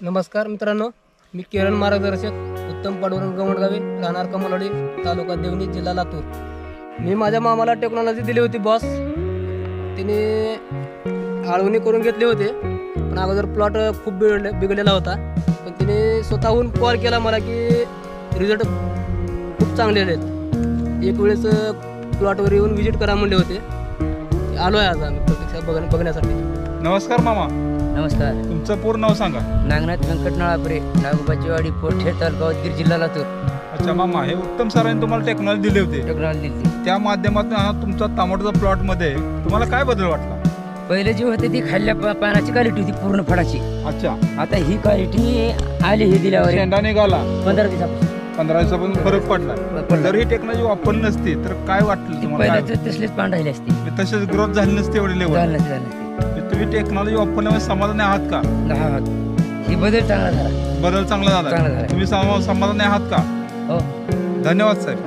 नमस्कार मित्रांनो, मी किरण मार्गदर्शक उत्तम पांडुरंग गवंडगावे, राहणार कमलवाडी, तालुका देवणी, जिल्हा लातूर. मी माझ्या मामाला टेक्नॉलॉजी दिली होती बॉस. तिने आळवणी करून घेतले होते, पण अगोदर प्लॉट खूप बिघडलेला होता. पण तिने स्वतःहून कॉल केला मला की रिझल्ट खूप चांगले आहेत. एक वेळेस प्लॉटवर येऊन व्हिजिट करा म्हणले होते. आलो आहे आज आम्ही प्रत्यक्ष बघण्यासाठी. नमस्कार मामा. नमस्कार. तुमचं पूर्ण नाव सांगा. नागनाथ व्यंकट नळापुरे, नागोबाची वाडी, पोठे, तालुका उदगीर, जिल्हा लातूर. अच्छा मामा, हे उत्तम सरांनी तुम्हाला टेक्नॉलॉजी दिली होती. टेक्नॉलॉजी दिली. त्या माध्यमातून हा तुमचा टमाटोचा प्लॉट मध्ये तुम्हाला काय बदल वाटला? पहिले जी होते ती खाल्ल्या पानाची क्वालिटी होती पूर्ण फळाची. अच्छा, आता ही क्वालिटी आली हे दिल्यावर शेंडा निघाला 15 दिवसापासून. 15 दिवसापासून फरक पडला. जर ही टेक्नॉलॉजी वापरली नसती तर काय वाटलं तुम्हाला? पहिल्याच तसलेच पान राहिले असते, तसेच ग्रोथ झाली नसते एवढी लेवल. झालं नसते. तुम्ही टेक्नॉलॉजी वापरल्यामुळे समाधानी आहात का? ही बदल चांगला झाला. बदल चांगला चांगला झाला. झाला. तुम्ही समाधानी आहात का? हो. धन्यवाद साहेब.